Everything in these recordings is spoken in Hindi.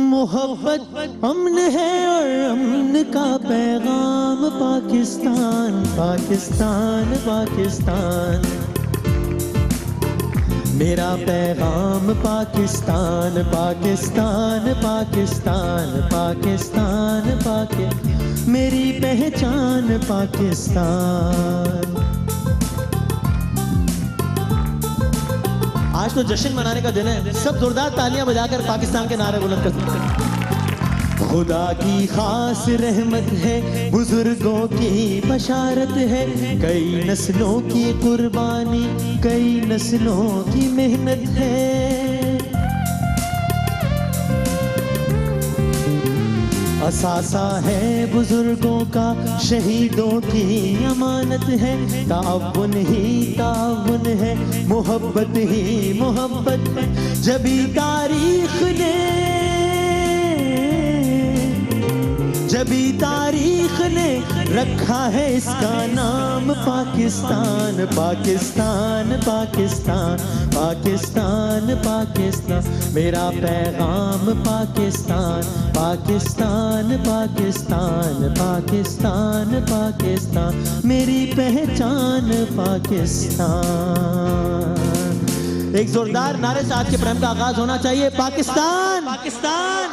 मोहब्बत अमन है और अमन का पैगाम पाकिस्तान पाकिस्तान पाकिस्तान। मेरा पैगाम पाकिस्तान पाकिस्तान पाकिस्तान पाकिस्तान पाकिस्तान। मेरी पहचान पाकिस्तान। आज तो जश्न मनाने का दिन है, सब जोरदार तालियां बजाकर पाकिस्तान के नारे बुलंद कर सकते हैं। खुदा की खास रहमत है, बुजुर्गों की बशारत है, कई नस्लों की कुर्बानी, कई नस्लों की मेहनत है। असासा है बुजुर्गों का, शहीदों की अमानत है, ताउन ही ताउन है, मोहब्बत ही मोहब्बत है। जबी तारीख ने रखा है इसका नाम पाकिस्तान पाकिस्तान पाकिस्तान पाकिस्तान पाकिस्तान। मेरा पैगाम पाकिस्तान पाकिस्तान पाकिस्तान पाकिस्तान पाकिस्तान। मेरी पहचान पाकिस्तान। एक जोरदार नारे से आज के प्रोग्राम का आगाज होना चाहिए। पाकिस्तान पाकिस्तान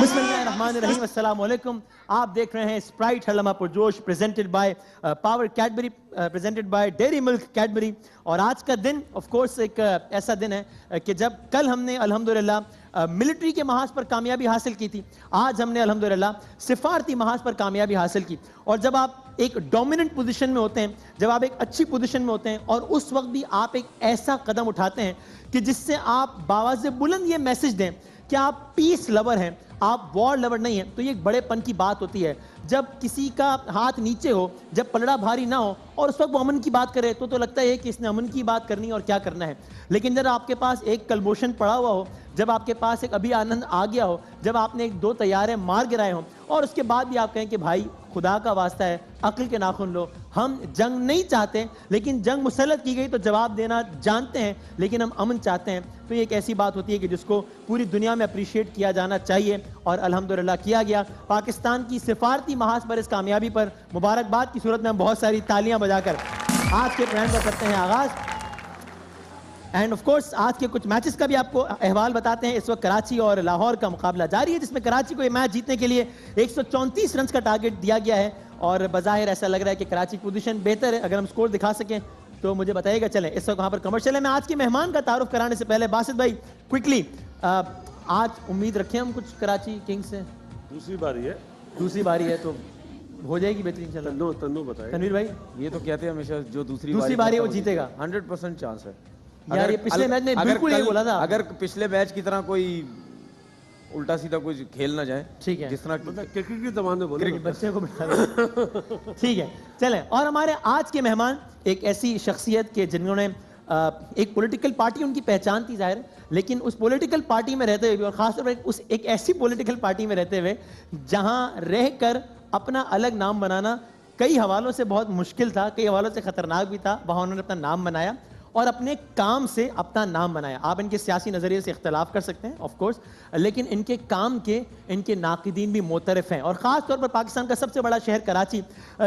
बिस्मिल्लाहिर्रहमानिर्रहीम। अस्सलाम वालेकुम। आप देख रहे हैं स्प्राइट हलमा पुरजोश presented by power Cadbury, presented by Dairy Milk Cadbury. और आज का दिन ऑफ कोर्स एक ऐसा दिन है कि जब कल हमने अल्हम्दुलिल्लाह मिलिट्री के महाज पर कामयाबी हासिल की थी, आज हमने अल्हम्दुलिल्लाह सिफारती महाज पर कामयाबी हासिल की। और जब आप एक डोमिनेंट पोजीशन में होते हैं, जब आप एक अच्छी पोजीशन में होते हैं और उस वक्त भी आप एक ऐसा कदम उठाते हैं कि जिससे आप बावाज़े बुलंद ये मैसेज दें कि आप पीस लवर हैं, आप वॉर लवर नहीं हैं, तो ये एक बड़ेपन की बात होती है। जब किसी का हाथ नीचे हो, जब पलड़ा भारी ना हो और उस वक्त वो अमन की बात करे तो लगता है कि इसने अमन की बात करनी है और क्या करना है। लेकिन जब आपके पास एक कलमोशन पड़ा हुआ हो, जब आपके पास एक अभी आनंद आ गया हो, जब आपने एक दो तैयारे मार गिराए हों और उसके बाद भी आप कहें कि भाई खुदा का वास्ता है अक्ल के नाखून लो, हम जंग नहीं चाहते, लेकिन जंग मुसल्लत की गई तो जवाब देना जानते हैं, लेकिन हम अमन चाहते हैं, तो ये एक ऐसी बात होती है कि जिसको पूरी दुनिया में अप्रिशिएट किया जाना चाहिए। और अल्हम्दुलिल्लाह किया गया। पाकिस्तान की सिफारती महाज पर इस कामयाबी पर मुबारकबाद की सूरत में हम बहुत सारी तालियां बजाकर आज के प्रोग्राम का करते हैं आगाज। एंड ऑफ कोर्स आज के कुछ मैचेस का भी आपको अहवाल बताते हैं। इस वक्त कराची और लाहौर का मुकाबला जारी है, जिसमें कराची को ये मैच जीतने के लिए 134 रन का टारगेट दिया गया है और बज़ाहिर ऐसा लग रहा है कि कराची की पोजीशन बेहतर है। अगर हम स्कोर दिखा सकें तो मुझे बताइएगा। चलें, इस वक्त वहाँ पर कमर्शियल है। मैं आज के मेहमान का तारुफ कराने से पहले बासित भाई क्विकली, आज उम्मीद रखें हम कुछ कराची किंग्स से? दूसरी बारी है तो हो जाएगी बेहतरीन इंशाल्लाह। तन्नू बताइए। तनवीर भाई, ये तो कहते हैं हमेशा जो दूसरी बारी है वो जीतेगा, 100% चांस है यार। ये पिछले मैच में बिल्कुल यही बोला था। अगर पिछले मैच की तरह कोई उल्टा सीधा कोई खेल ना जाए, ठीक है, जिस तरह क्रिकेट की जबान में बोले, बच्चे को बिठा ठीक है। चलें, और हमारे आज के मेहमान एक ऐसी शख्सियत के जिन्होंने एक पॉलिटिकल पार्टी उनकी पहचान थी जाहिर, लेकिन उस पॉलिटिकल पार्टी में रहते हुए भी, और खासतौर पर उस एक ऐसी पॉलिटिकल पार्टी में रहते हुए जहां रहकर अपना अलग नाम बनाना कई हवालों से बहुत मुश्किल था, कई हवालों से खतरनाक भी था, वहां उन्होंने अपना नाम बनाया और अपने काम से अपना नाम बनाया। आप इनके सियासी नज़रिए से इख्तलाफ कर सकते हैं ऑफ कोर्स, लेकिन इनके काम के इनके नाक़िदीन भी मोतरफ़ हैं। और ख़ास तौर पर पाकिस्तान का सबसे बड़ा शहर कराची,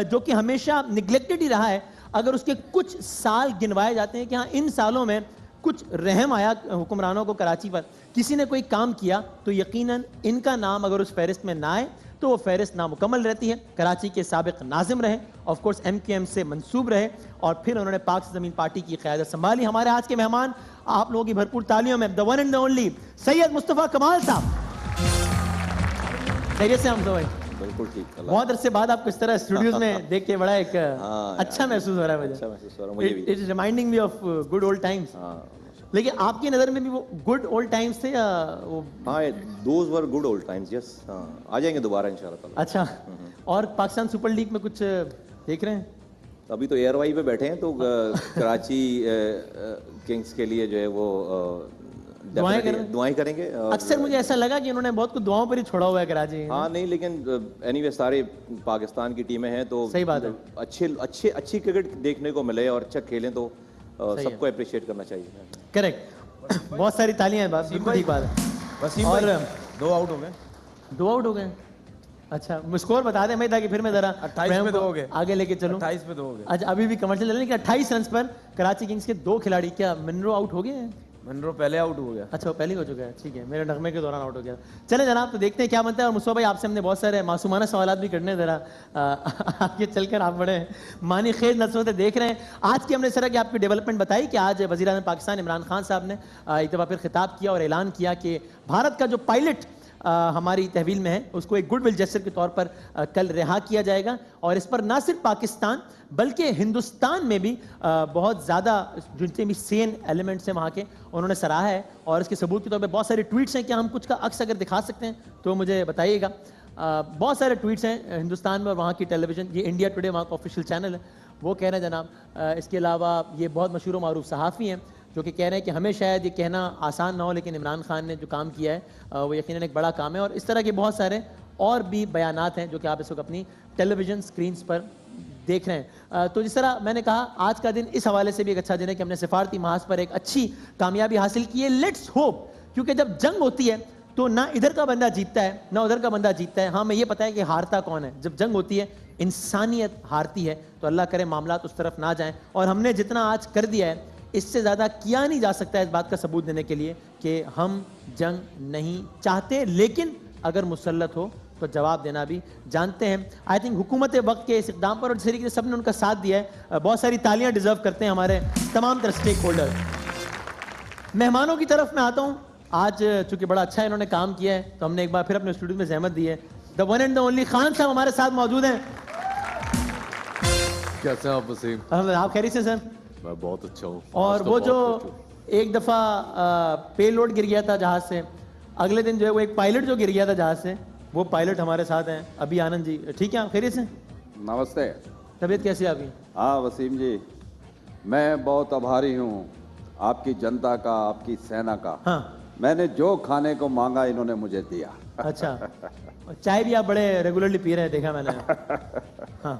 जो कि हमेशा निगलेक्टेड ही रहा है, अगर उसके कुछ साल गिनवाए जाते हैं कि हाँ इन सालों में कुछ रहम आया हुक्मरानों को कराची पर, किसी ने कोई काम किया, तो यकीनन इनका नाम अगर उस फहरिस्त में ना आए तो वो फहरिस्त नामुकम्मल रहती है। कराची के साबिक नाजिम रहे, ऑफ कोर्स MQM से मंसूब रहे, और फिर उन्होंने पाक ज़मीन पार्टी की क़यादत संभाली। हमारे आज के मेहमान, आप लोगों की भरपूर तालियों में the one and the only Syed Mustafa कमाल साहब। खैरियत से हम तो भाई? बिल्कुल ठीक। बहुत अरसे बाद आपको इस तरह स्टूडियोज में देख के बड़ा एक अच्छा महसूस हो रहा है मुझे। It is reminding me of good old times. लेकिन आपकी नज़र में भी वो गुड ओल्ड टाइम्स थे या वो? हाँ, those were good old times, yes. आ जाएंगे दोबारा इंशाल्लाह। अच्छा, और पाकिस्तान सुपर लीग में कुछ देख रहे हैं? अभी तो एयरवाई पे बैठे हैं, तो कराची किंग्स के लिए जो है वो दुआएं करेंगे। अक्सर मुझे ऐसा लगा कि उन्होंने बहुत कुछ दुआओं पर ही छोड़ा हुआ है कराची। हाँ नहीं, लेकिन एनीवे सारे पाकिस्तान की टीमें हैं, तो सही बात है, अच्छी क्रिकेट देखने को मिले और अच्छा खेलें तो सबको अप्रिशिएट करना चाहिए। करेक्ट, बहुत सारी तालियां हैं, बात बिल्कुल ठीक बात है। वसीम और 2 आउट हो गए। 2 आउट हो गए। अच्छा स्कोर बता दें मैं, ताकि फिर मैं जरा 28 में 2 हो गए, आगे लेके चलूं। 28 में 2 हो गए। अच्छा अभी भी कमर्शियल चल रहे हैं कि 28 रन पर कराची किंग्स के 2 खिलाड़ी, क्या मनरो आउट हो गए हैं? मनरो पहले आउट हो गया। अच्छा वो पहले ही हो चुका है, ठीक है, मेरे नगमे के दौरान आउट हो गया। चले जनाब, तो देखते हैं क्या बनता है। और मुस्तफा भाई आपसे हमने बहुत सारे मासूमाना सवाल भी करने, ज़रा आगे चलकर आप बड़े मानी खेज नस्लों से देख रहे हैं। आज की हमने इस तरह की आपकी डेवलपमेंट बताई कि आज वज़ीर आज़म पाकिस्तान इमरान खान साहब ने एक दफ़ा फिर खिताब किया और ऐलान किया कि भारत का जो पायलट हमारी तहवील में है उसको एक गुडविल जेस्चर के तौर पर कल रिहा किया जाएगा। और इस पर ना सिर्फ पाकिस्तान बल्कि हिंदुस्तान में भी बहुत ज़्यादा जितने भी सेन एलिमेंट्स हैं वहाँ के, उन्होंने सराहा है। और इसके सबूत के तौर पे बहुत सारे ट्वीट्स हैं, क्या हम कुछ का अक्स अगर दिखा सकते हैं तो मुझे बताइएगा। बहुत सारे ट्वीट्स हैं हिंदुस्तान में और वहाँ की टेलीविज़न, ये इंडिया टुडे वहाँ का ऑफिशियल चैनल है, वो कह रहे हैं जनाब। इसके अलावा ये बहुत मशहूर मारूफ सहाफ़ी हैं जो कि कह रहे हैं कि हमें शायद ये कहना आसान ना हो, लेकिन इमरान खान ने जो काम किया है वो यकीनन एक बड़ा काम है। और इस तरह के बहुत सारे और भी बयानात हैं जो कि आप इस वक्त अपनी टेलीविज़न स्क्रीन्स पर देख रहे हैं। तो जिस तरह मैंने कहा, आज का दिन इस हवाले से भी एक अच्छा दिन है कि हमने सिफारती महाज पर एक अच्छी कामयाबी हासिल की है। लेट्स होप, क्योंकि जब जंग होती है तो ना इधर का बंदा जीतता है ना उधर का बंदा जीतता है। हाँ मैं ये पता है कि हारता कौन है। जब जंग होती है इंसानियत हारती है, तो अल्लाह करे मामलात उस तरफ ना जाएं। और हमने जितना आज कर दिया है इससे ज़्यादा किया नहीं जा सकता इस बात का सबूत देने के लिए कि हम जंग नहीं चाहते, लेकिन अगर मुसल्लत हो तो जवाब देना भी जानते हैं। आई थिंक हुकूमत वक्त के इस इक़दाम पर और जिस तरीके से सबने उनका साथ दिया है, बहुत सारी तालियां डिजर्व करते हैं हमारे तमाम तरह स्टेक होल्डर। मेहमानों की तरफ मैं आता हूँ। आज चूंकि बड़ा अच्छा इन्होंने काम किया है तो हमने एक बार फिर अपने स्टूडियो में जहमत दी है। The one and the only Khan साहब हमारे साथ मौजूद हैं। कैसे हैं आप वसीम? आप खैरियत से सर? मैं बहुत अच्छा हूँ। और वो जो एक दफ़ा पे लोड गिर गया था जहाज़ से, अगले दिन जो है वो एक पायलट जो गिर गया था जहाज़ से, वो पायलट हमारे साथ हैं अभी आनंद जी। ठीक है, आप खैरियत से? नमस्ते। तबीयत कैसी है आपकी? हाँ वसीम जी, मैं बहुत आभारी हूँ आपकी जनता का, आपकी सेना का। हाँ। मैंने जो खाने को मांगा इन्होंने मुझे दिया। अच्छा, चाय भी आप बड़े रेगुलरली पी रहे हैं, देखा मैंने। हाँ,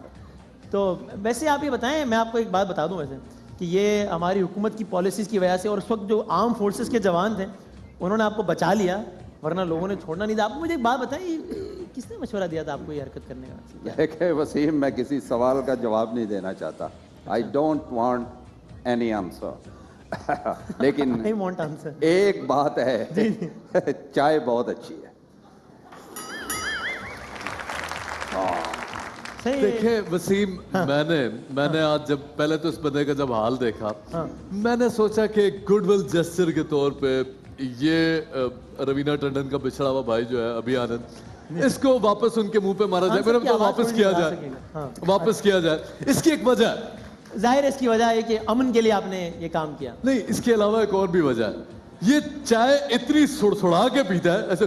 तो वैसे आप ये बताएं, मैं आपको एक बात बता दूं वैसे कि ये हमारी हुकूमत की पॉलिसीज़ की वजह से, और उस वक्त जो आर्म फोर्सेस के जवान थे उन्होंने आपको बचा लिया, वरना लोगों ने छोड़ना नहीं था आपको। मुझे एक बात बताएं, किसने मशवरा दिया था आपको ये हरकत करने का? देखे वसीम, मैं किसी सवाल का जवाब नहीं देना चाहता। I don't want any answer. लेकिन नहीं वांट आंसर। एक बात है, चाय बहुत अच्छी है। देखिए वसीम, हाँ। मैंने आज जब पहले तो इस बंदे का जब हाल देखा, हाँ। मैंने सोचा कि गुडविल जेस्चर के तौर पे ये रवीना टंडन का पिछड़ा हुआ भाई जो है अभी आनंद, इसको वापस उनके मुंह पे मारा जाए। मेरा मतलब वापस किया जाए, वापस किया जाए। इसकी एक वजह जाहिर है, इसकी वजह है कि अमन के लिए आपने ये काम किया। नहीं, इसके अलावा एक और भी वजह है। ये चाय इतनी सुड़सुड़ा के पीता है ऐसे,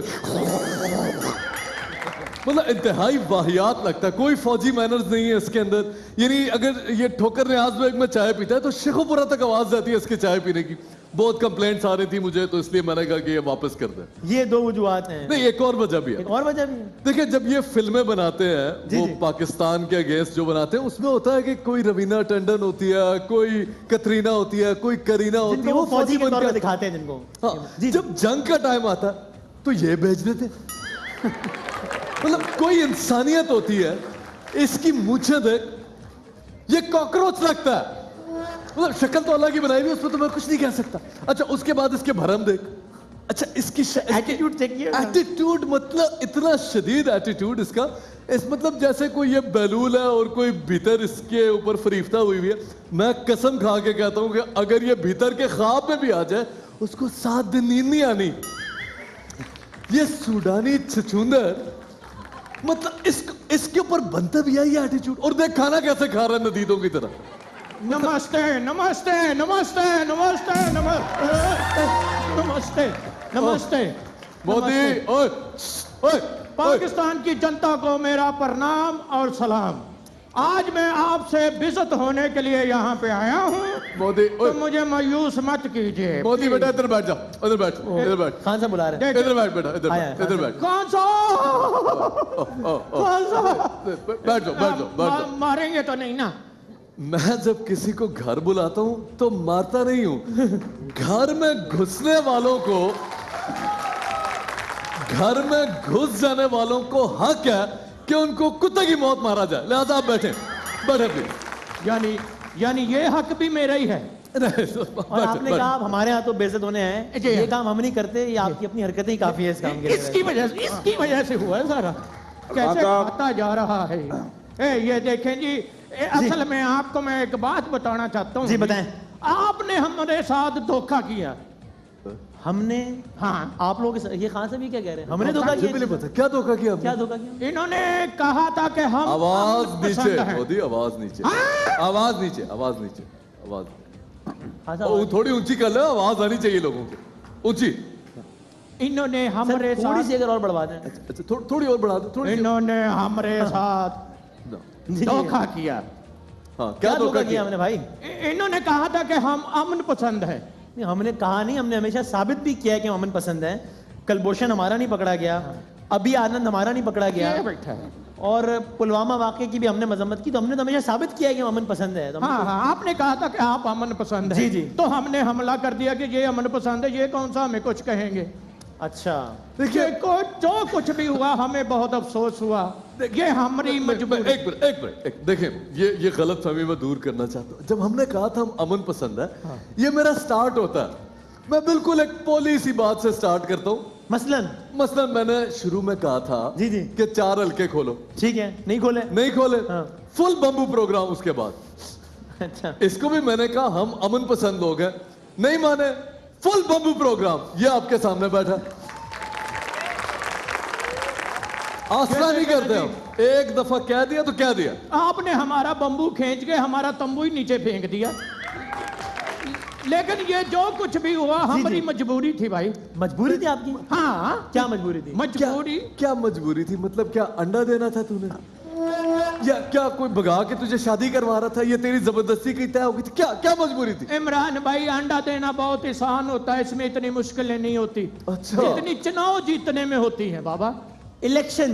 मतलब इंतहाई वाहियात लगता है। कोई फौजी मैनर्स नहीं है इसके अंदर। यानी अगर ये ठोकर रियाज बेग में चाय पीता है तो शेखोपुरा तक आवाज जाती है इसके चाय पीने की। बहुत कंप्लेंट्स आ रही थी मुझे, तो इसलिए मैंने कहा कि ये वापस कर दे। ये दो वजूहात हैं। नहीं, एक और वजह भी है। एक और वजह भी है। देखिए, जब ये फिल्में बनाते हैं वो पाकिस्तान के अगेंस्ट जो बनाते हैं, उसमें होता है कि कोई रवीना टंडन होती है, कोई कतरीना होती है, कोई करीना होती है, वो फौजी के तौर पे दिखाते हैं जिनको। हाँ, जब जंग का टाइम आता तो ये भेज देते। मतलब कोई इंसानियत होती है। इसकी मूंछें देख, ये कॉकरोच लगता है। मतलब शक्ल तो अल्लाह की बनाई हुई, उसमें तो मैं कुछ नहीं कह सकता। अच्छा, उसके बाद इसके भरम देख। अच्छा, इसकी एटीट्यूड देखिए। एटीट्यूड मतलब इतना शदीद एटीट्यूड इसका, इस मतलब जैसे कोई ये बैलूल है और कोई भीतर इसके ऊपर फरीफ्ता हुई हुई है। मैं कसम खा के कहता हूं कि अगर ये भीतर के ख्वाब में भी आ जाए, उसको 7 दिन नींद नहीं आनी। ये सूडानी छछूंदर, मतलब इसके ऊपर बनता भी है ये एटीट्यूड। और देख खाना कैसे खा रहा है नदीदों की तरह। नमस्ते नमस्ते नमस्ते नमस्ते नमस्ते नमस्ते। मोदी, ओए ओए, पाकिस्तान की जनता को मेरा प्रणाम और सलाम। आज मैं आपसे बेइज्जत होने के लिए यहाँ पे आया हूँ। मोदी, तो मुझे मायूस मत कीजिए। मोदी बेटा इधर बैठ जाओ, इधर बैठ, इधर बैठ। खान साहब बुला रहे हैं। इधर बैठ बेटा, इधर बैठ। कौन सा बैठ जाओ, बैठ जाओ। मारेंगे तो नहीं ना? मैं जब किसी को घर बुलाता हूं तो मारता नहीं हूं। घर में घुसने वालों को घर में घुस जाने वालों को हक है कि उनको कुत्ते की मौत मारा जाए, लिहाजा आप बैठे प्लीज। यानी ये हक भी मेरा ही है। और आपने कहा आप हमारे यहाँ तो बेइज्जत होने हैं, ये काम हम नहीं करते, ये आपकी अपनी हरकतें ही काफी है इस काम के लिए। इसकी वजह से हुआ है सारा, कैसे खाता जा रहा है। ये देखें जी, असल में आपको मैं एक बात बताना चाहता हूँ। जी बताएं। आपने हमारे साथ धोखा किया। हमने? हाँ। आप लोग ये खान साहब ये क्या कह रहे हैं? हमने धोखा किया? पता क्या धोखा किया? क्या धोखा किया? इन्होंने कहा था कि हम आवाज नीचे, है। आवाज नीचे, आवाज नीचे, आवाज नीचे, आवाज थोड़ी ऊंची कर लो, आवाज आनी चाहिए लोगों को ऊंची। इन्होंने हमारे साथ थोड़ी सी अगर और बढ़वा दें। अच्छा थोड़ी और बढ़ा दो। इन्होंने हमारे साथ धोखा किया। हाँ, क्या धोखा किया हमने भाई? इन्होंने कहा था कि हम अमन पसंद है। नहीं, हमने कहा नहीं, हमने हमेशा साबित भी किया है कि हम अमन पसंद है। कलभूषण हमारा नहीं पकड़ा गया, अभी आनंद हमारा नहीं पकड़ा गया, और पुलवामा वाकये की भी हमने मजम्मत की, तो हमने तो हमेशा साबित किया कि हम अमन पसंद है। तो हाँ, आपने कहा था कि आप अमन पसंद है। जी। तो हमने हमला कर दिया कि ये अमन पसंद है, ये कौन सा हमें कुछ कहेंगे। अच्छा देखिए, जो कुछ भी हुआ हमें बहुत अफसोस हुआ, ये हमारी मजबूरी। एक मिनट देखिए, ये गलत फहमी में दूर करना चाहता हूँ। जब हमने कहा था हम अमन पसंद है, ये मेरा स्टार्ट होता है, मैं बिल्कुल एक पॉलिसी बात से स्टार्ट करता हूँ। मसलन मैंने शुरू में कहा था जी कि 4 हल्के खोलो, ठीक है, नहीं खोले। फुल बम्बू प्रोग्राम उसके बाद। अच्छा, इसको भी मैंने कहा हम अमन पसंद लोग हैं, नहीं माने, फुल बम्बू प्रोग्राम। ये आपके सामने बैठा, आसरा नहीं करते हम, एक दफा कह दिया तो कह दिया। आपने हमारा बम्बू खींच के हमारा तंबू ही नीचे फेंक दिया। लेकिन ये जो कुछ भी हुआ हमारी मजबूरी थी भाई। मजबूरी थी आपकी? हाँ। क्या मजबूरी थी? क्या मजबूरी थी? मतलब क्या अंडा देना था तूने, या क्या कोई भगा के तुझे शादी करवा रहा था, ये तेरी जबरदस्ती की तय होगी थी? क्या मजबूरी थी? इमरान भाई, अंडा देना बहुत आसान होता है, इसमें इतनी मुश्किलें नहीं होती। अच्छा। जितनी चुनाव जीतने में होती है बाबा। इलेक्शन।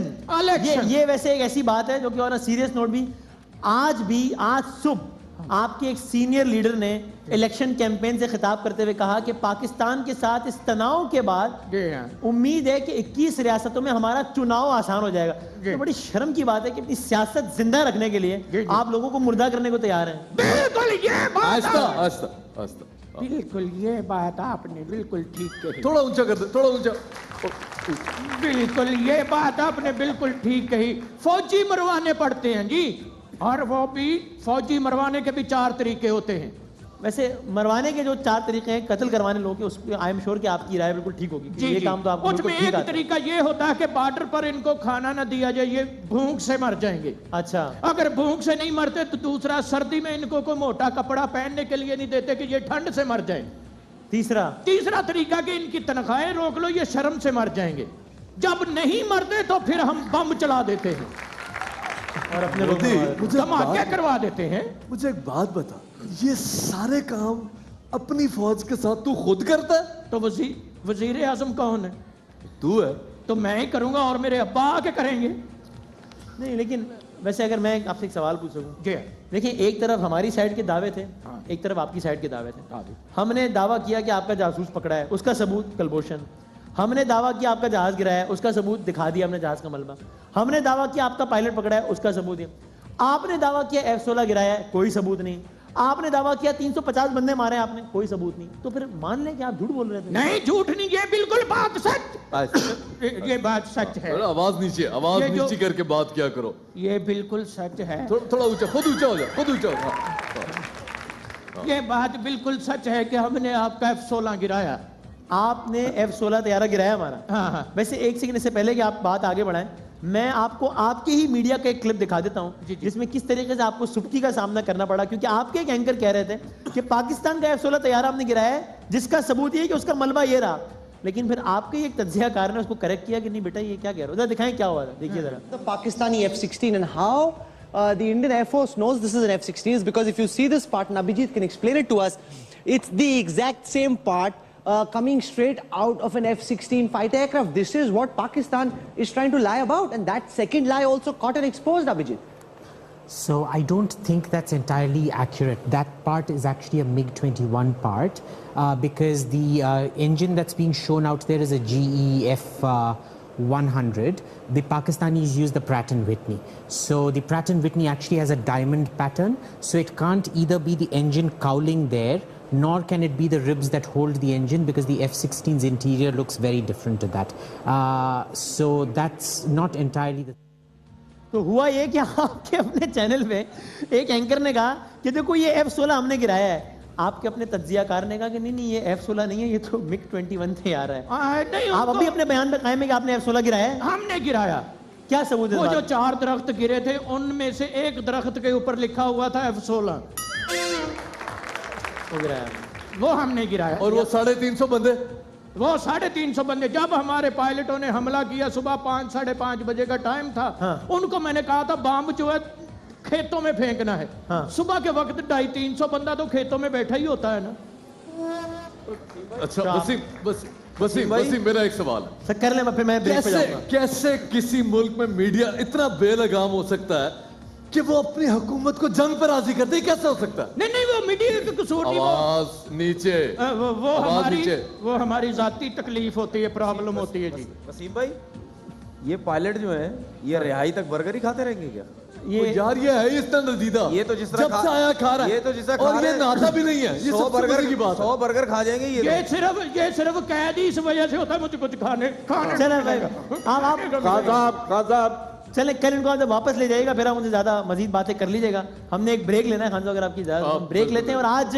ये वैसे एक ऐसी बात है जो कि और सीरियस नोट भी, आज सुबह आपके एक सीनियर लीडर ने इलेक्शन कैंपेन से खिताब करते हुए कहा कि पाकिस्तान के साथ इस तनाव के बाद उम्मीद है कि 21 रियासतों में हमारा चुनाव आसान हो जाएगा। तो बड़ी शर्म की बात है कि अपनी सियासत जिंदा रखने के लिए आप लोगों को मुर्दा करने को तैयार हैं। बिल्कुल ये बात, आस्ता। बिल्कुल ये बात आपने बिल्कुल ठीक कही। थोड़ा ऊंचा कर दे, थोड़ा ऊंचा। बिल्कुल ये बात आपने बिल्कुल ठीक कही। फौजी मरवाने पड़ते हैं जी, और वो भी फौजी मरवाने के भी 4 तरीके होते हैं। वैसे मरवाने के जो 4 तरीके हैं, कत्ल करवाने लोगों के, उस पर आई एम श्योर कि आपकी राय बिल्कुल ठीक होगी। जी, ये काम तो आपको उसमें एक तरीका ये होता है कि बॉर्डर पर इनको खाना ना दिया जाए, ये भूख से मर जाएंगे। अच्छा, अगर भूख से नहीं मरते तो दूसरा, सर्दी में इनको कोई मोटा कपड़ा पहनने के लिए नहीं देते कि ये ठंड से मर जाए। तीसरा तरीका कि इनकी तनख्वाहें रोक लो, ये शर्म से मर जाएंगे। जब नहीं मरते तो फिर हम बम चला देते हैं और अपने मुझे धमाके करवा देते हैं। मुझे एक बात बता, ये सारे काम अपनी फौज के साथ तू खुद करता है? तो वजीर आजम कौन है? तू है। तो मैं ही करूंगा और मेरे अब्बा आके करेंगे? नहीं, लेकिन वैसे अगर मैं आपसे एक सवाल पूछ सकूं। देखिए, एक तरफ हमारी साइड के दावे थे, एक तरफ आपकी साइड के दावे थे। हमने दावा किया कि आपका जासूस पकड़ा है, उसका सबूत कलभूषण। हमने दावा किया आपका जहाज गिराया है, उसका सबूत दिखा दिया हमने, जहाज का मलबा। हमने दावा किया आपका पायलट पकड़ा है, उसका सबूत है। आपने दावा किया F-16 गिराया है, कोई सबूत नहीं। आपने दावा किया 350 बंदे मारे आपने, कोई सबूत नहीं। तो फिर मान लें कि आप झूठ बोल रहे थे। नहीं, झूठ नहीं, ये बिल्कुल बात सच। ये बात सच है। आवाज नीचे करके बात क्या करो। ये बिल्कुल सच है। थोड़ा ऊंचा, खुद ऊंचा हो जाओ। ये बात बिल्कुल सच है कि हमने आपका F-16 गिराया। आपने F-16 तैयारा गिराया हमारा। हाँ। वैसे एक सेकंड से पहले कि आप बात आगे बढ़ाएं, मैं आपको आपके ही मीडिया का एक क्लिप दिखा देता हूं जिसमें किस तरीके से आपको सुबकी का सामना करना पड़ा, क्योंकि आपके एक एंकर कह रहे थे कि पाकिस्तान का F-16 तैयारा हमने गिराया है, जिसका सबूत ये है कि उसका मलबा ये रहा। लेकिन फिर आपके एक तज्जियाकार ने उसको करेक्ट किया कि नहीं बेटा ये क्या कह रहे हो, दिखाएं क्या हुआ था, देखिए जरा। The Pakistani F-16 and how the Indian Air Force knows this is an F-16 is because if you see this part, and Abhijit can explain it to us, it's the exact same part coming straight out of an F-16 fighter aircraft. This is what Pakistan is trying to lie about, and that second lie also caught and exposed, Abhijit. So I don't think that's entirely accurate. That part is actually a MiG-21 part because the engine that's being shown out there is a GE 100, the Pakistanis use the Pratt & Whitney. So the Pratt & Whitney actually has a diamond pattern, so it can't either be the engine cowling there, nor can it be the ribs that hold the engine, because the F-16's interior looks very different to that. So that's not entirely the... तो हुआ ये कि आपके अपने चैनल पे एक एंकर ने कहा कि देखो ये F-16 हमने गिराया है, आपके अपने तज्जियाकार ने कहा कि नहीं नहीं ये F-16 नहीं है, ये तो MiG-21 से आ रहा है। नहीं, आप अभी अपने बयान में कायम है कि आपने F-16 गिराया है? हमने गिराया। क्या सबूत है? वो जो 4 दरख्त गिरे थे उनमें से एक दरख्त के ऊपर लिखा हुआ था F-16, वो गिराया, वो हमने गिराया। और वो 350 बंदे, वो 350 बंदे, जब हमारे पायलटों ने हमला किया सुबह 5 साढ़े 5 बजे का टाइम था, हाँ। उनको मैंने कहा था बम जो है खेतों में फेंकना है। हाँ। सुबह के वक्त 250-300 बंदा तो खेतों में बैठा ही होता है ना। अच्छा वसीम मेरा एक सवाल है, सर कर ले, मैं फिर मैं ब्रेक पे जाऊंगा। कैसे किसी मुल्क में मीडिया इतना बेलगाम हो सकता है कि वो अपनी हुकूमत को जंग पर राजी करते, कैसे हो सकता है? नहीं वो मीडिया का कसूर नहीं, आवाज नीचे, वो हमारी जाती तकलीफ होती है, प्रॉब्लम होती है जी। वसीम भाई, ये पायलट जो है ये रिहाई तक बर्गर ही खाते रहेंगे क्या? ये यार ये है इस तरह नजीदा, ये तो जिस तरह जब से आया खा रहा है, ये तो जिस तरह और ये नाता भी नहीं है, ये 100 सबसे बड़ी की बात है। 100 बर्गर खा जाएंगे ये सिर्फ कैद ही इस वजह से होता है, मुझे कुछ खाने चले भाई, आप चले, कल इनको आप वापस ले जाइएगा, फिर आप मुझे ज्यादा मजीद बातें कर लीजिएगा। हमने एक ब्रेक लेना है खान साहब, अगर आपकी इजाजत हो, ब्रेक लेते हैं। और आज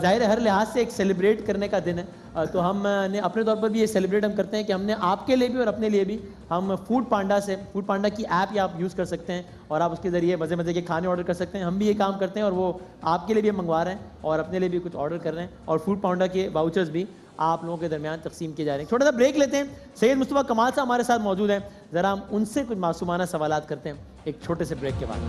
जाहिर है हर लिहाज से एक सेलिब्रेट करने का दिन है, तो हमने अपने तौर पर भी ये सेलिब्रेट हम करते हैं कि हमने आपके लिए भी और अपने लिए भी हम फूड पांडा की ऐप या आप यूज़ कर सकते हैं और आप उसके ज़रिए मज़े मज़े के खाने ऑर्डर कर सकते हैं। हम भी ये काम करते हैं और वो आपके लिए भी हम मंगवा रहे हैं और अपने लिए भी कुछ ऑर्डर कर रहे हैं, और फूड पांडा के वाउचर्स भी आप लोगों के दरमियान तकसीम किए जा रहे हैं। छोटा सा ब्रेक लेते हैं। सैयद मुस्तफ़ा कमाल साहब हमारे साथ मौजूद हैं, ज़रा हम उनसे कुछ मासूमाना सवालात करते हैं एक छोटे से ब्रेक के बाद।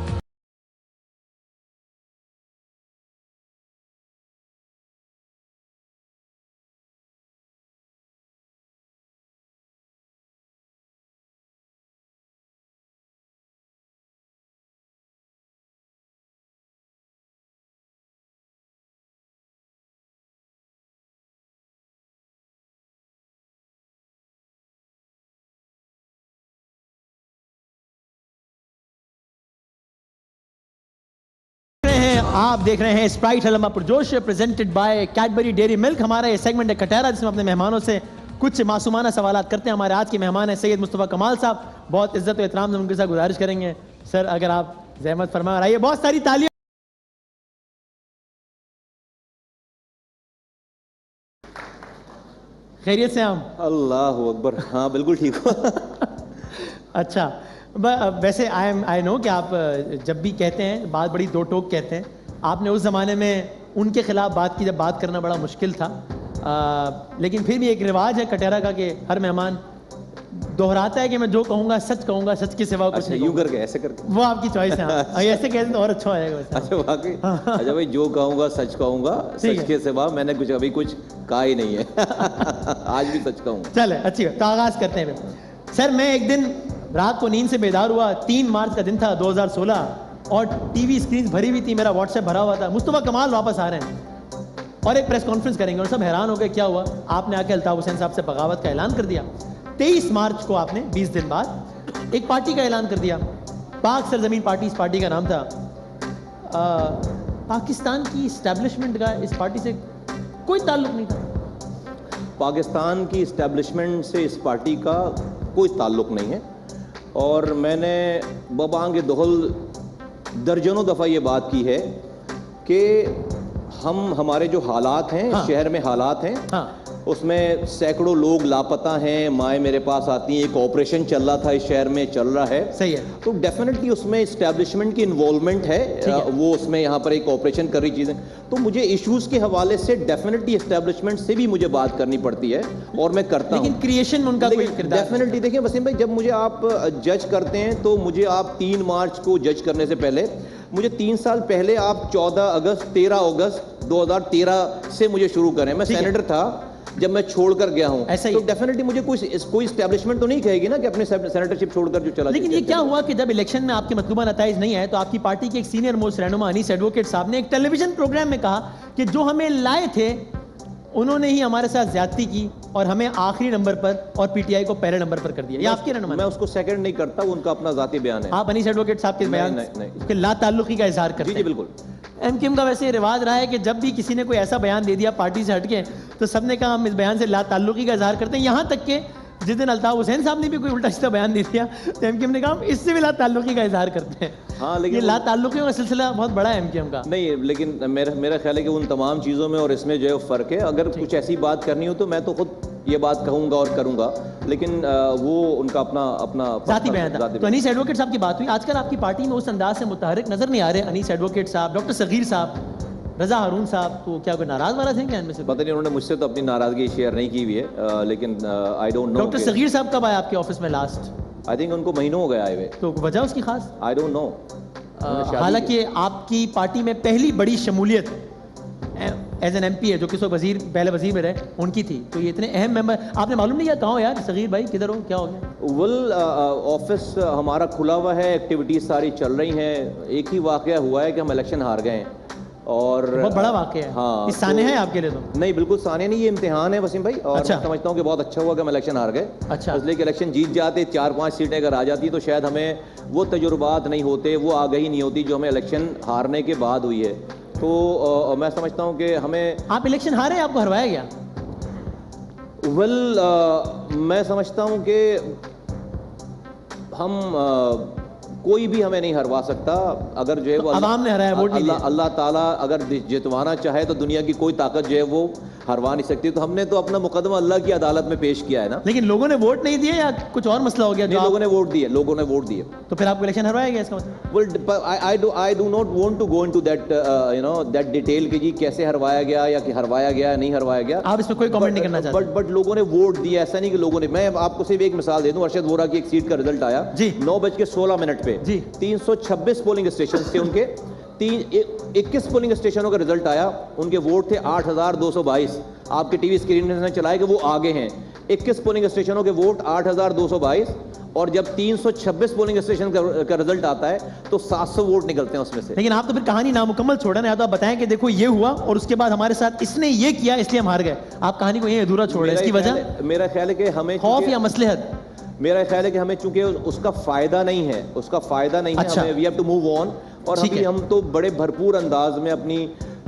आप देख रहे हैं स्प्राइट हलमा पुरजोश presented by Cadbury Dairy Milk. हमारा ये सेगमेंट है कटहरा, जिसमें अपने मेहमानों से कुछ मासूमाना सवालात करते हैं। हमारे आज के मेहमान हैं सैयद मुस्तफ़ा कमाल साहब। बहुत इज्जत और एहतराम से उनके साथ गुजारिश करेंगे सर, अगर आप जहमत फरमा रही है, बहुत सारी तालियां। खैरियत से हम? अल्लाह अकबर, हाँ बिल्कुल ठीक हो। अच्छा, वैसे आई नो कि आप जब भी कहते हैं बात बड़ी दो टोक कहते हैं। आपने उस ज़माने में उनके खिलाफ बात की जब बात करना बड़ा मुश्किल था, लेकिन फिर भी एक रिवाज है कटहरा का कि हर मेहमान दोहराता है कि मैं जो कहूँगा सच के सिवा कुछ नहीं। यूं करके ऐसे करके वो आपकी चॉइस है। ऐसे कहते तो और अच्छा होएगा। अच्छा वाकई, अच्छा भाई जो कहूँगा सच कहूँगा, सच के सिवा मैंने कुछ अभी कुछ कहा ही नहीं है। आज भी सच कहूँगा। चले अच्छी बात, तो आगाज करते हैं। सर मैं एक दिन रात को नींद से बेदार हुआ, 3 मार्च का दिन था 2016, और टीवी स्क्रीन भरी हुई थी, मेरा व्हाट्सएप भरा हुआ था, मुस्तफ़ा कमाल वापस आ रहे हैं और एक प्रेस कॉन्फ्रेंस करेंगे। और सब हैरान हो गए क्या हुआ? आपने आके अल्ताफ हुसैन साहब से बगावत का ऐलान कर दिया। 23 मार्च को आपने 20 दिन बाद एक पार्टी का ऐलान कर दिया, पाक सरजमीन पार्टी इस पार्टी का नाम था। पाकिस्तान की इस्टेब्लिशमेंट का इस पार्टी से कोई ताल्लुक नहीं था। पाकिस्तान की इस्टेब्लिशमेंट से इस पार्टी का कोई ताल्लुक नहीं है, और मैंने बबांग दोहल दर्जनों दफ़ा ये बात की है कि हमारे जो हालात हैं, हाँ। शहर में हालात हैं, हाँ। उसमें सैकड़ों लोग लापता हैं, माएँ मेरे पास आती हैं, एक ऑपरेशन चल रहा था इस शहर में, चल रहा है। सही है। तो डेफिनेटली उसमें इस्टेब्लिशमेंट की इन्वॉल्वमेंट है, वो उसमें यहाँ पर एक ऑपरेशन कर रही चीज़ें, तो मुझे इश्यूज़ के हवाले से डेफिनेटली इस्टेब्लिशमेंट से भी मुझे बात करनी पड़ती है और मैं करता हूँ। लेकिन क्रिएशन में उनका कोई किरदार डेफिनेटली देखिए वसीम भाई, जब मुझे आप जज करते हैं तो मुझे आप 3 मार्च को जज करने से पहले मुझे 3 साल पहले आप 13 अगस्त 2013 से मुझे शुरू करें। मैं सेनेटर था जब मैं छोड़कर गया हूं, तो डेफिनेटली मुझे कोई एस्टेब्लिशमेंट तो नहीं कहेगी ना कि अपने सेनेटरशिप छोड़कर जो चला। लेकिन ये क्या हुआ कि जब इलेक्शन में आपके मतलूबा नताइज नहीं आए तो आपकी पार्टी के एक सीनियर मोस्ट रहनुमा अनीस एडवोकेट साहब ने एक टेलीविजन प्रोग्राम में कहा कि जो हमें लाए थे उन्होंने ही हमारे साथ ज्यादती की और हमें आखिरी नंबर पर और पीटीआई को पहले नंबर पर कर दिया। ये आपके मैं उसको सेकंड नहीं करता, वो उनका अपना जाती बयान है। आप अनीस एडवोकेट साहब के बयान नहीं। के ला ताल्लुकी का इजहार करते हैं? जी बिल्कुल। एमक्यूएम का वैसे रिवाज रहा है कि जब भी किसी ने कोई ऐसा बयान दे दिया पार्टी से हटके तो सबने कहा हम इस बयान से ला ताल्लुकी का इजहार करते हैं। यहाँ तक कि जिस दिन अल्ताफ हुसैन साहब ने भी कोई उल्टा सीधा बयान दे दिया तो एमक्यूएम ने कहा हम इससे भी ला ताल्लुकी का इजहार करते हैं। हाँ, लेकिन ये ला ताल्लुकियों का सिलसिला बहुत बड़ा है एमक्यूएम का। नहीं, लेकिन मेरा ख्याल है कि उन तमाम चीज़ों में और इसमें जो है फ़र्क है। अगर कुछ ऐसी बात करनी हो तो मैं तो खुद ये बात कहूँगा और करूँगा, लेकिन वो उनका अपना जाती बयान था। तो अनीस एडवोकेट साहब की बात हुई। आजकल आपकी पार्टी में उस अंदाज से मुतहरिक नजर नहीं आ रहे अनीस एडवोकेट साहब, डॉक्टर सगीर साहब, रजा हारून साहब, तो क्या कोई नाराज वाला थे क्या इनमें से? पता नहीं, उन्होंने मुझसे तो अपनी नाराजगी शेयर नहीं की हुई है, लेकिन I don't know. Doctor Sagheer साहब कब आए आपके ऑफिस में लास्ट? आई थिंक उनको महीनों हो गए आए हुए। तो वजह उसकी खास? आई डोंट नो। हालांकि आपकी पार्टी में पहली बड़ी शमूलियत एज एन एमपी है जो कि वजीर पहले वजीर में रहे उनकी थी, तो ये इतने अहम मेंबर आपने मालूम नहीं किया कहाँ हो यार सगीर भाई, किधर हो, क्या हो गया? वेल ऑफिस हमारा खुला हुआ है, एक्टिविटीज सारी चल रही हैं। एक ही वाकया हुआ है कि हम इलेक्शन हार गए हैं और बहुत बड़ा वाकया है। हाँ, इस साने है आपके लिए? तो नहीं, बिल्कुल साने नहीं, ये इम्तिहान है वसीम भाई। और अच्छा। मैं समझता हूँ कि बहुत अच्छा हुआ कि हम इलेक्शन हार गए। अच्छा। इसलिए कि इलेक्शन जीत जाते, 4-5 सीटें अगर आ जाती तो शायद हमें वो तजुर्बात नहीं होते, वो आगाही नहीं होती जो हमें इलेक्शन हारने के बाद हुई है। तो मैं समझता हूँ कि हमें। आप इलेक्शन हारे, आपको हरवाया गया? वेल मैं समझता हूँ कि हम कोई भी हमें नहीं हरवा सकता। अगर जो है वो अवाम ने हराया, वोट नहीं दिया। अल्लाह ताला अगर जितवाना चाहे तो दुनिया की कोई ताकत जो है वो हरवा नहीं सकती। तो हमने तो अपना मुकदमा अल्लाह की अदालत में पेश किया है ना। लेकिन लोगों ने वोट नहीं दिए या कुछ और मसला हो गया? जो लोगों ने वोट दिए, लोगों ने वोट दिए। तो फिर आपको इलेक्शन हरवाया गया इसका मतलब? Well I do not want to go into that that detail कि जी कैसे हरवाया गया या कि हरवाया गया नहीं हरवाया गया। आप इसमें कोई कमेंट नहीं करना चाहते? बट लोगों ने वोट दिया, ऐसा नहीं कि लोगों ने। मैं आपको सिर्फ एक मिसाल दे दूं, अरशद वोरा की एक सीट का रिजल्ट आया जी 9:16 पे जी। 326 पोलिंग स्टेशन थे उनके, 21 पोलिंग स्टेशनों का रिजल्ट आया, उनके वोट थे 8222। आपके टीवी स्क्रीन में चलाए कि वो आगे हैं। 21 पोलिंग स्टेशनों के वोट 8222, और जब 326 पोलिंग स्टेशन का रिजल्ट आता है तो 700 वोट निकलते हैं उसमें से। लेकिन आप तो फिर कहानी नामुकम्मल छोड़ा ना, या तो आप बताएं कि देखो ये हुआ और उसके बाद हमारे साथ इसने ये किया इसलिए हम हार गए। आप कहानी को यही अधूरा छोड़ रहे हैं, इसकी वजह? मेरा ख्याल है कि हमें खौफ या मसलहत? मेरा ख्याल है कि हमें चूंकि उसका फायदा नहीं है, अच्छा। हमें we have to move on. और हम तो बड़े भरपूर अंदाज में अपनी,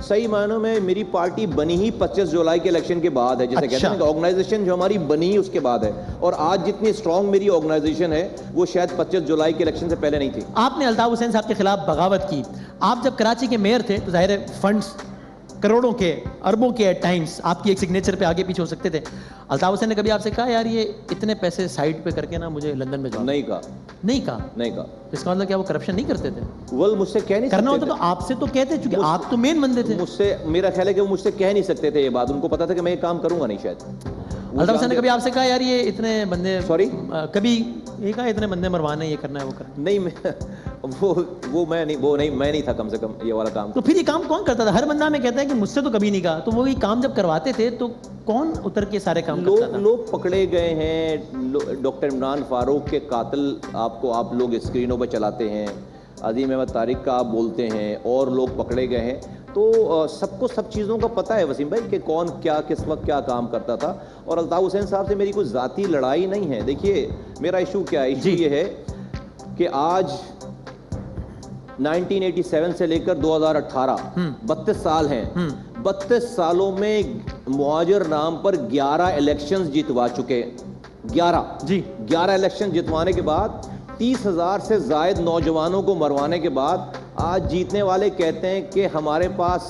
सही मायनों में मेरी पार्टी बनी ही 25 जुलाई के इलेक्शन के बाद है, जैसे कहते हैं ऑर्गेनाइजेशन जो हमारी बनी उसके बाद है। और आज जितनी स्ट्रांग मेरी ऑर्गेनाइजेशन है वो शायद 25 जुलाई के इलेक्शन से पहले नहीं थी। आपने अल्ताफ हुसैन साहब के खिलाफ बगावत की। आप जब कराची के मेयर थे तो जाहिर है फंड्स करोड़ों के, अरबों के एट टाइम्स आपकी एक सिग्नेचर पे आगे पीछे हो सकते थे। अल्ताफ हुसैन ने कभी आपसे कहा यार ये इतने पैसे साइड पे करके ना मुझे लंदन में जाओ? नहीं कहा। नहीं कहा? नहीं कहा। इसका मतलब क्या वो करप्शन नहीं करते थे? वेल मुझसे कह नहीं करना सकते होता तो आपसे तो कहते, क्योंकि आप तो मेन बंदे थे। मुझसे, मेरा ख्याल है कि वो मुझसे कह नहीं सकते थे ये बात। उनको पता था कि मैं ये काम करूंगा नहीं शायद। अल्ताफ हुसैन ने कभी आपसे कहा यार ये इतने बंदे, सॉरी कभी ये कहा इतने बंदे मरवाने, ये करना है वो करना? नहीं, मैं नहीं था कम से कम ये वाला काम। तो फिर ये काम कौन करता था? हर बंदा में कहता है कि मुझसे तो कभी नहीं कहा। तो वो ये काम जब करवाते थे तो कौन उतर के सारे काम करता था? लोग पकड़े गए हैं। डॉक्टर इमरान फारूक के कातिल आप लोग स्क्रीनों पर चलाते हैं, अजीम अहमद तारिक का आप बोलते हैं, और लोग पकड़े गए हैं। तो सबको सब चीज़ों का पता है वसीम भाई कि कौन क्या किस वक्त क्या काम करता था। और अल्ताफ हुसैन साहब से मेरी कोई ज़ाती लड़ाई नहीं है। देखिए मेरा इशू क्या है, इशू ये है कि आज 1987 से लेकर 2018 32 साल हैं। 32 सालों में मुहाजिर नाम पर 11 इलेक्शंस जितवा चुके। 11 इलेक्शन जितवाने के बाद 30,000 से जायद नौजवानों को मरवाने के बाद आज जीतने वाले कहते हैं कि हमारे पास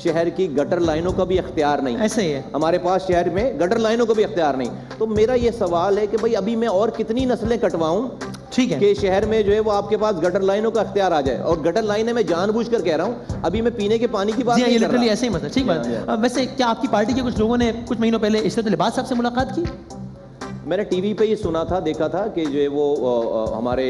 शहर की गटर लाइनों का भी इख्तियार नहीं। ऐसे ही है, हमारे पास शहर में गटर लाइनों का भी इख्तियार नहीं। तो मेरा ये सवाल है कि भाई अभी मैं और कितनी नस्लें कटवाऊं, ठीक है, कि शहर में जो है वो आपके पास गटर लाइनों का इख्तियार आ जाए। और गटर लाइनें मैं जानबूझकर कह रहा हूं, अभी मैं पीने के पानी की बात नहीं कर रहा। लिटरली ऐसे ही मतलब, ठीक बात। वैसे क्या आपकी पार्टी के कुछ लोगों ने कुछ महीनों पहले इशरत लिबास साहब से मुलाकात की? मैंने टीवी पे ये सुना था, देखा था कि जो है वो हमारे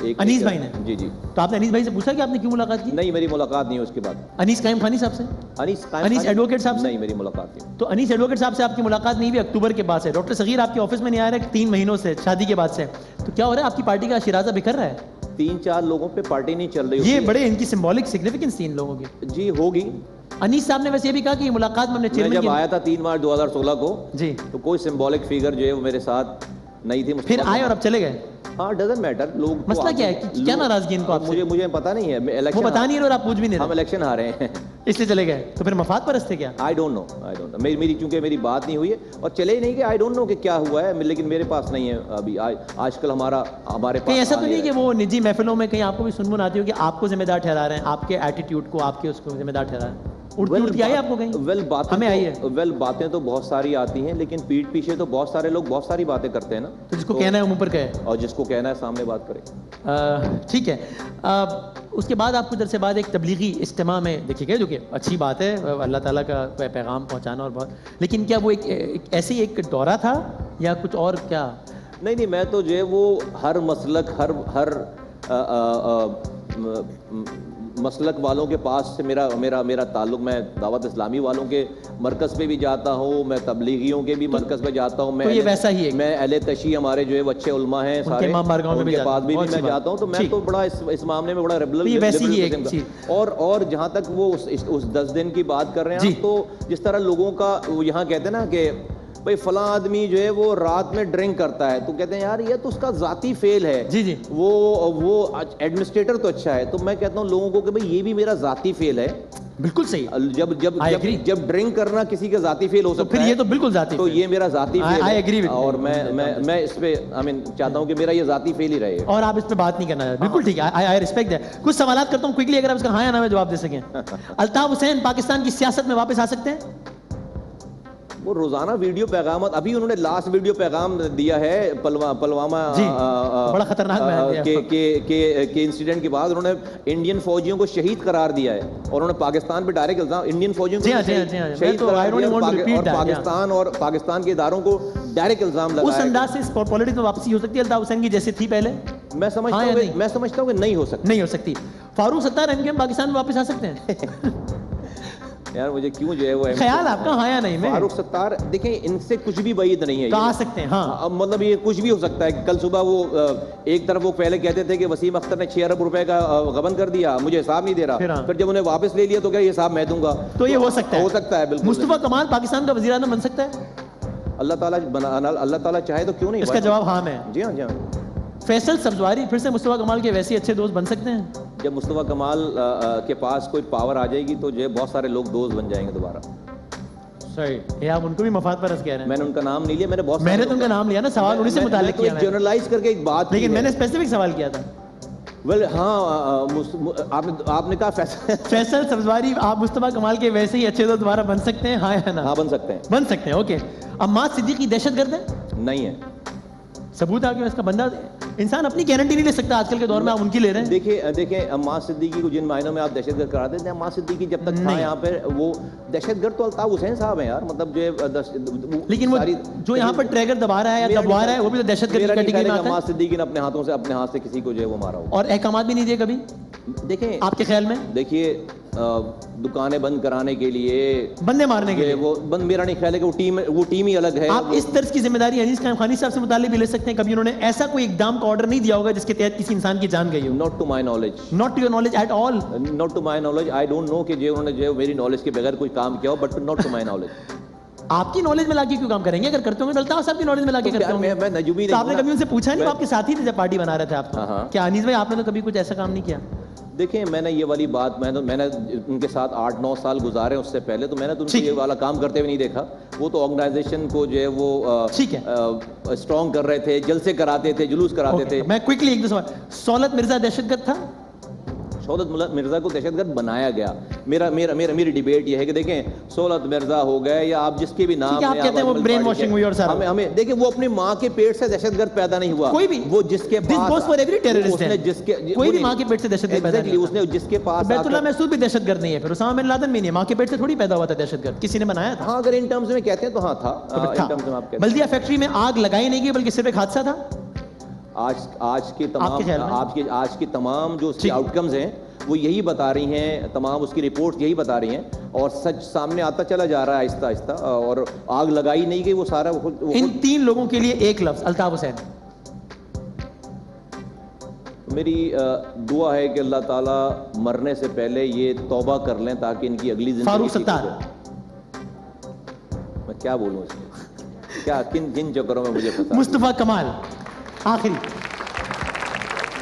एक अनीस भाई ने। जी। तो आपने अनीस भाई से पूछा कि आपने क्यों मुलाकात की? नहीं, मेरी मुलाकात नहीं है उसके बाद। अनीस कायम खानी साहब से? अनीस एडवोकेट साहब से? नहीं, मेरी मुलाकात नहीं। तो अनीस एडवोकेट साहब से आपकी मुलाकात नहीं हुई अक्टूबर के बाद से। डॉक्टर सगीर आपके ऑफिस में नहीं आ रहे 3 महीनों से, शादी के बाद से। तो क्या हो रहा है, आपकी पार्टी का शिराजा बिखर रहा है? 3-4 लोगों पे पार्टी नहीं चल रही ये होती है। बड़े इनकी सिंबॉलिक सिग्निफिकेंस थी इन लोगों की। जी होगी। अनीस साहब ने वैसे ये भी कहा कि ये मुलाकात में हमने मैं चेयरमैन जब की आया था 3 मार्च 2016 को जी तो कोई सिंबॉलिक फिगर जो है वो मेरे साथ नहीं थी। फिर आए और अब चले गए। हाँ डजंट मैटर। लोग मसला क्या है कि क्या नाराजगी इनको आपसे? मुझे पता नहीं है। वो इलेक्शन बता नहीं रहे और आप पूछ भी नहीं हम रहे, इलेक्शन हारे हैं इसलिए चले गए। तो फिर मफाद परस्त थे क्या? आई डोंट नो मेरी चूंकि मेरी बात नहीं हुई है और चले ही नहीं कि आई डोंट नो कि क्या हुआ है, लेकिन मेरे पास नहीं है अभी। आजकल हमारे पास कहीं ऐसा तो आ नहीं है रहा कि वो निजी महफिलों में कहीं आपको भी सुनमुन आती हो कि आपको जिम्मेदार ठहरा रहे हैं, आपके एटीट्यूड को, आपके उसको जिम्मेदार ठहरा रहे हैं? उड़ती आई आपको कहीं? हमें आई है। बातें तो बहुत सारी आती हैं, लेकिन पीठ पीछे तो बहुत सारे लोग बहुत सारी बातें करते हैं ना। तो जिसको कहना है वो मुंह पर कहे, और जिसको कहना है सामने बात करे। ठीक है। उसके बाद आपको इधर से बाद एक तबलीगी इज्तिमा में देखिए गए, जो कि अच्छी बात है, अल्लाह ताला का पैगाम पहुंचाना और बहुत, लेकिन क्या वो एक ऐसे ही एक दौरा था या कुछ और क्या? नहीं, मैं तो जो है वो हर मसलक हर मसलक वालों के पास से मेरा ताल्लुक, मैं दावत इस्लामी वालों के मरकज़ पे भी जाता हूँ, मैं तबलीगियों के भी मरकज़ पे जाता हूँ। मैं तो ये वैसा ही है। मैं अहले तशी हमारे जो है वो अच्छे उलमा हैं सारे, उनके पास भी मैं जाता हूँ। तो मैं तो बड़ा इस मामले में बड़ा रेबल। और जहाँ तक वो उस 10 दिन की बात कर रहे हैं आप, तो जिस तरह लोगों का यहाँ कहते हैं ना कि भाई फला आदमी जो है वो रात में ड्रिंक करता है, तो कहते हैं यार ये तो उसका जाती फेल है। जी वो एडमिनिस्ट्रेटर तो अच्छा है। तो मैं कहता हूँ लोगों को कि भाई ये भी मेरा जाती फेल है। बिल्कुल सही। जब ड्रिंक करना किसी का जाती फेल हो सकता है, ये तो बिल्कुल जाती तो ये मेरा जाती फेल है। एग्री। और मैं इस पे चाहता हूँ कि मेरा ये जाती फेल ही रहे और आप इस पे बात नहीं करना है। बिल्कुल ठीक है, आई रिस्पेक्ट दैट। कुछ सवाल करता हूँ क्विकली, अगर आप इसका हाँ या ना में जवाब दे सकें। अल्ताफ हुसैन पाकिस्तान की सियासत में वापस आ सकते हैं? वो रोजाना वीडियो पैगाम, अभी उन्होंने लास्ट वीडियो पैगाम दिया है पुलवामा बड़ा खतरनाक के इंसिडेंट के बाद उन्होंने इंडियन फौजियों को शहीद करार दिया है और उन्होंने पाकिस्तान पे डायरेक्ट इल्जाम इंडियन फौजियों को शहीद करार दिया और पाकिस्तान के इदारों को डायरेक्ट इल्जाम लगाया। उस अंदाज से पॉलिटिक्स में वापसी हो सकती है अल्ताफ हुसैन की जैसे थी पहले? मैं समझता हूँ कि नहीं हो सकती। फारूक सत्तार एमकेएम पाकिस्तान में वापस आ सकते हैं? यार मुझे क्यों जो है वो ख्याल आपका हाँ या नहीं में? फारूक सत्तार देखें, इनसे कुछ भी बैद नहीं है। कहा सकते हैं हाँ। अब मतलब ये कुछ भी हो सकता है। कल सुबह वो एक तरफ वो पहले कहते थे कि वसीम अख्तर ने 6 अरब रुपए का गबन कर दिया, मुझे हिसाब नहीं दे रहा, फिर जब उन्हें वापस ले लिया तो क्या ये हिसाब मैं दूंगा? तो ये हो सकता है बिल्कुल। मुस्तफा कमाल पाकिस्तान का वज़ीर आज़म बन सकता है? अल्लाह ताला चाहे तो क्यों नहीं। इसका जवाब हाँ है। जी हाँ। फैसल सब्जवारी फिर से मुस्तफा कमाल के वैसे अच्छे दोस्त बन सकते हैं? जब मुस्तफा कमाल के पास कोई पावर आ जाएगी तो जो बहुत सारे लोग दोस्त बन जाएंगे दोबारा। सही। ये आप उनको भी मफाद परस्त कह रहे हैं? मैंने उनका नाम नहीं लिया, मैंने तो उनका नाम लिया ना, सवाल उन्हीं से मुताल्लिक किया। जनरलाइज करके एक बात, लेकिन मैंने स्पेसिफिक सवाल किया था। हाँ, आपने कहा फैसल सब्जवारी आप मुस्तफा कमाल के वैसे ही अच्छे दोस्त दोबारा बन सकते हैं, हाँ या ना? हाँ बन सकते हैं। ओके। अम्माद सिद्दीकी दहशतगर्द है? नहीं है। सबूत आ गया इसका। बंदा इंसान अपनी गारंटी नहीं ले सकता आजकल के दौर में, आप उनकी ले रहे हैं। देखिए अम्माद सिद्दीकी को जिन मायनों में आप दहशतगर्द करा देते हैं, अम्माद सिद्दीकी जब तक था यहाँ पे वो दहशतगर्द तो अल्ताफ हुसैन साहब हैं यार। मतलब जो लेकिन वो जो यहाँ पर ट्रैगर दबा रहा है या दबवा रहा है वो भी तो दहशतगर्द की कैटेगरी में आता है। अम्माद सिद्दीकी ने अपने हाथ से किसी को जो है वो मारा हो और अहकामात भी नहीं दिए कभी। देखें आपके ख्याल में? देखिए दुकानें बंद कराने के लिए, बंदे मारने के लिए, वो बंद, मेरा नहीं ख्याल है कि वो टीम ही अलग है। आप इस तर्ज की जिम्मेदारी अनीस खानी साहब से मुताल्लिक भी ले सकते हैं। कभी उन्होंने ऐसा कोई इकदाम का ऑर्डर नहीं दिया होगा जिसके तहत किसी इंसान की जान गई हो? Not to my knowledge. Not to your knowledge at all? Not to my knowledge. I don't know कि जो उन्होंने जो मेरी नॉलेज के बगैर कोई काम किया हो, but not to my knowledge. आपकी नॉलेज में लाके क्यों काम करेंगे? अगर करते होंगे अल्ताफ साहब की नॉलेज में लाके करते होंगे। मैं नजूबी तो आपने कभी उनसे पूछा नहीं? आपके साथी थे जब पार्टी बना रहे थे आप? क्या अनीस भाई आपने तो कभी कुछ ऐसा काम नहीं किया? देखिए मैंने ये वाली बात मैंने उनके साथ 8-9 साल गुजारे, उससे पहले तो मैंने तो उनको ये वाला काम करते हुए नहीं देखा। वो तो ऑर्गेनाइजेशन को जो है वो स्ट्रॉन्ग कर रहे थे, जलसे कराते थे, जुलूस कराते थे। मैं क्विकली एक दो सवाल। सौलत मिर्जा दहशतगर्द था? सौलत मिर्जा को दहशतगर्द बनाया गया। मेरी डिबेट ये है कि देखें सौलत मिर्जा हो गए या आप जिसके भी नाम आप कहते हैं वो ब्रेन वॉशिंग हुई और सारा हमें देखिए वो अपनी माँ के पेट से दहशतगर्द पैदा नहीं हुआ। कोई भी वो जिसके पास कोई भी माँ के पेट से दहशतगर्द पैदा नहीं, उसने जिसके पास बैतुल्लाह महसूद भी दहशतगर्द नहीं है, फिर उसामा बिन लादेन भी नहीं, माँ के पेट से थोड़ी पैदा हुआ था दहशतगर्द, किसी ने बनाया था। हाँ अगर इन टर्म्स में कहते हैं तो हाँ था। बल्दिया फैक्ट्री में आग लगाई नहीं गई बल्कि सिर्फ एक हादसा था। आज की तमाम जो उसके आउटकम्स हैं वो यही बता रही हैं, तमाम उसकी रिपोर्ट यही बता रही हैं और सच सामने आता चला जा रहा है आहिस्ता आहिस्ता। और आग लगाई नहीं गई वो सारा इन 3 लोगों के लिए एक लफ्ज अल्ताफ हुसैन। मेरी दुआ है कि अल्लाह ताला मरने से पहले ये तौबा कर लें ताकि इनकी अगली जिंदगी फारूक ठीक हो सत्तार। जाए। मैं क्या बोलूं इसमें, क्या किन किन चक्करों में मुझे पता। मुस्तफा कमाल आखिरी।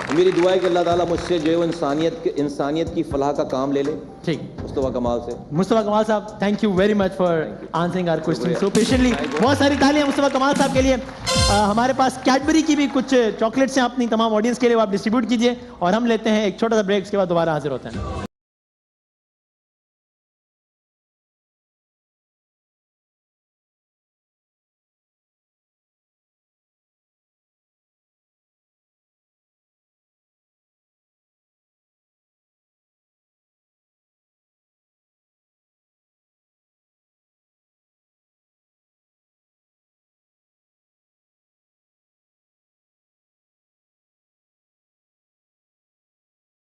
मेरी दुआ है कि अल्लाह ताला मुझसे जो है वो इंसानियत की फलाह का काम ले ले। ठीक, मुस्तफा कमाल से। मुस्तफा कमाल साहब, thank you very much for answering our question so patiently. बहुत सारी तालियां मुस्तफा कमाल साहब के लिए। हमारे पास कैडबरी की भी कुछ चॉकलेट्स हैं अपनी तमाम ऑडियंस के लिए, वो आप डिस्ट्रीब्यूट कीजिए और हम लेते हैं एक छोटा सा ब्रेक, के बाद दोबारा हाजिर होते हैं।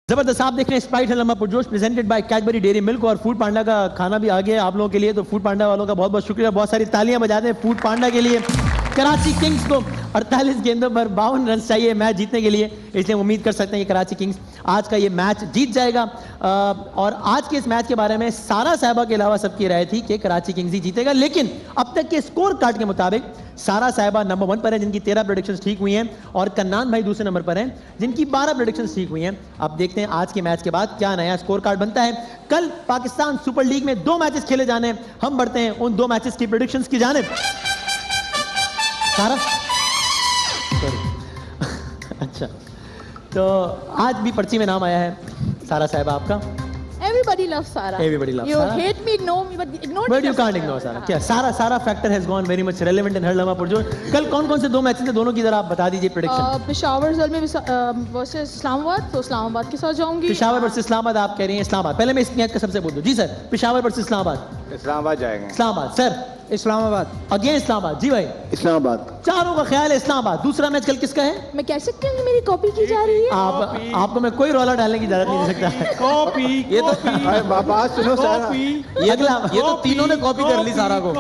जबरदस्त, आप देख रहे हैं स्प्राइट हलमा पुरजोश presented by Cadbury Dairy Milk. और फूड पांडा का खाना भी आ गया आप लोगों के लिए, तो फूड पांडा वालों का बहुत बहुत शुक्रिया। बहुत सारी तालियां बजाते हैं फूड पांडा के लिए। कराची किंग्स को 48 गेंदों पर 52 रन चाहिए मैच जीतने के लिए, इसलिए उम्मीद कर सकते हैं कि कराची किंग्स आज का ये मैच जीत जाएगा। और आज के इस मैच के बारे में सारा साहिबा के अलावा सबकी राय थी कि कराची किंग्स ही जीतेगा, लेकिन अब तक के स्कोर कार्ड के मुताबिक सारा साहिबा नंबर 1 पर है जिनकी 13 प्रेडिक्शंस ठीक हुई हैं, और कन्नान भाई दूसरे नंबर पर हैं जिनकी 12 प्रेडिक्शंस ठीक हुई हैं। अब देखते हैं आज के मैच के बाद क्या नया स्कोर कार्ड बनता है। कल पाकिस्तान सुपर लीग में 2 मैचेस खेले जाने हैं, हम बढ़ते हैं उन 2 मैचेस की प्रेडिक्शंस की जानिब। सारा अच्छा, तो आज भी पर्ची में नाम आया है सारा साहिबा आपका। Everybody loves Sara. Everybody loves you Sara. You hate me, ignore me, but ignore me. But you can't ignore Sara. क्या सारा factor has gone very much relevant in हर लम्हा पुरजोश। कल कौन कौन से 2 मैचेस थे, दोनों की जरा आप बता दीजिए प्रेडिक्शन। पेशावर ज़ल्मी वर्सेस इस्लामाबाद, तो इस्लामाबाद के साथ जाऊंगी। पेशावर वर्सेस इस्लामाबाद आप कह रही हैं इस्लामाबाद। पहले मैं इस मैच का सबसे बोल दूं जी सर, पेशावर वर्सेस इस्लामाबाद। इस्लामाबाद जाएंगे। इस्लामाबाद सर। इस्लामाबाद। अगेन इस्लामाबाद जी भाई। इस्लामाबाद। चारों का ख्याल है इस्लामाबाद। दूसरा मैच कल किसका है? मैं कह सकती हूँ कि मेरी कॉपी की जा रही है। आपको मैं कोई रोला डालने की इजाजत नहीं दे सकता। कॉपी ये तो बात सुनो सारा, ये तो तीनों ने कॉपी कर ली सारा को।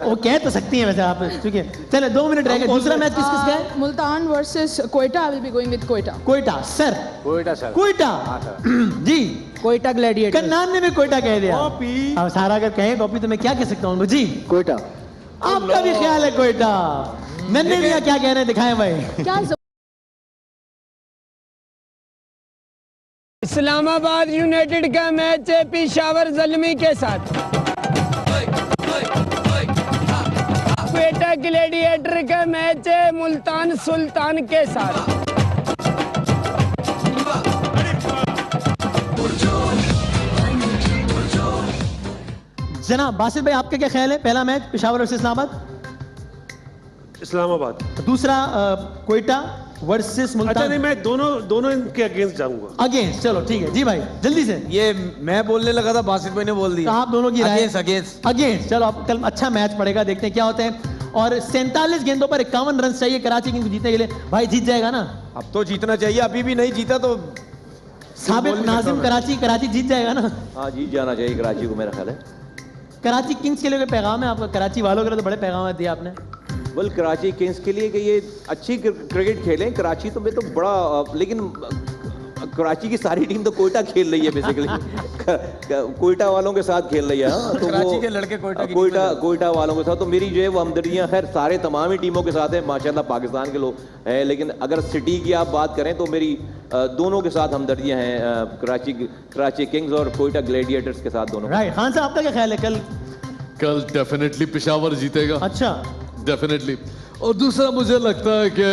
वो कह तो सकती हैं वैसे आप, ठीक है। चले 2 मिनट रह गए। दूसरा मैच किसका है? Multan versus Quetta. I will be going with Quetta. Quetta sir. Quetta sir. Quetta ji. Quetta gladiator. Kannan ने भी कोयटा कह दिया। अब सारा अगर कहे कॉपी तो मैं क्या कह सकता हूँ जी। कोयटा। आपका भी ख्याल है कोयटा। मैंने भी क्या कह रहे हैं दिखाएं भाई। क्या इस्लामाबाद यूनाइटेड का मैच है पेशावर ज़ल्मी के साथ। कोयटा ग्लैडिएटर का मैच है मुल्तान सुल्तान के साथ। जनाब बासित भाई आपका क्या ख्याल है? पहला मैच पेशावर वर्सेस इस्लामाबाद। इस्लामाबाद। दूसरा कोयटा वर्सेस मुल्तान। अच्छा नहीं, मैं दोनों इनके अगेंस्ट जाऊंगा। अगेंस्ट, चलो ठीक है जी भाई जल्दी से। ये मैं बोलने लगा था, बासित भाई ने बोल दिया। तो आप दोनों की राय अगेंस्ट। चलो अब कल अच्छा मैच पड़ेगा, देखते हैं क्या होता है। और 47 गेंदों पर 51 रन चाहिए कराची किंग्स जीतने के लिए। भाई जीत जाएगा ना? अब तो जीतना चाहिए, अभी भी नहीं जीता तो साबित नाजिम कराची जीत जाएगा ना? हाँ जीत जाना चाहिए कराची को, मेरा ख्याल है। कराची किंग्स के लिए कोई पैगाम है आपका? कराची वालों के लिए तो बड़े पैगाम दिए आपने। वेल कराची किंग्स के लिए कि ये अच्छी क्रिकेट खेलें। कराची तो मैं तो बड़ा, लेकिन कराची की सारी टीम तो कोयटा खेल रही है बेसिकली। कोयटा वालों के साथ खेल रही है। तो कराची के लड़के कोयटा वालों के साथ तो मेरी जो है वो हमदर्दियाँ खैर सारे तमाम ही टीमों के साथ है माशाल्लाह, पाकिस्तान के लोग हैं। लेकिन अगर सिटी की आप बात करें तो मेरी दोनों के साथ हमदर्दियाँ हैं, कराची किंग्स और कोयटा ग्लैडिएटर्स के साथ दोनों। राइट। खान साहब आपका क्या ख्याल है? कल डेफिनेटली पेशावर जीतेगा। अच्छा डेफिनेटली। और दूसरा मुझे लगता है कि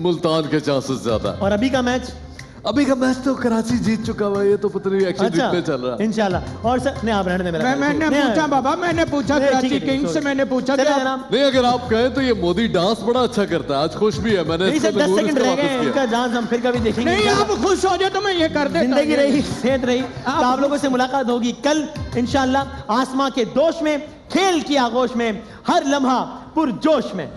मुल्तान के चांसेस ज्यादा। और अभी का मैच तो कराची जीत चुका हुआ है, ये तो पता नहीं एक्शन रिप्ले चल रहा है इंशाल्लाह। और सर नहीं आप रहने दें मेरा। मैंने पूछा बाबा, मैंने पूछा कराची किंग्स से, मैंने पूछा नहीं अगर आप कहें तो ये मोदी डांस बड़ा अच्छा करता है, आज खुश भी है। मैंने 10 सेकंड रह गए इनका डांस, हम फिर कभी देखेंगे। नहीं आप खुश हो जाए तो मैं ये कर देता। जिंदगी रही सेहत रही तो आप लोगों से मुलाकात होगी कल इंशाल्लाह। आसमां के दोष में, खेल की आगोश में, हर लम्हा पुरजोश में।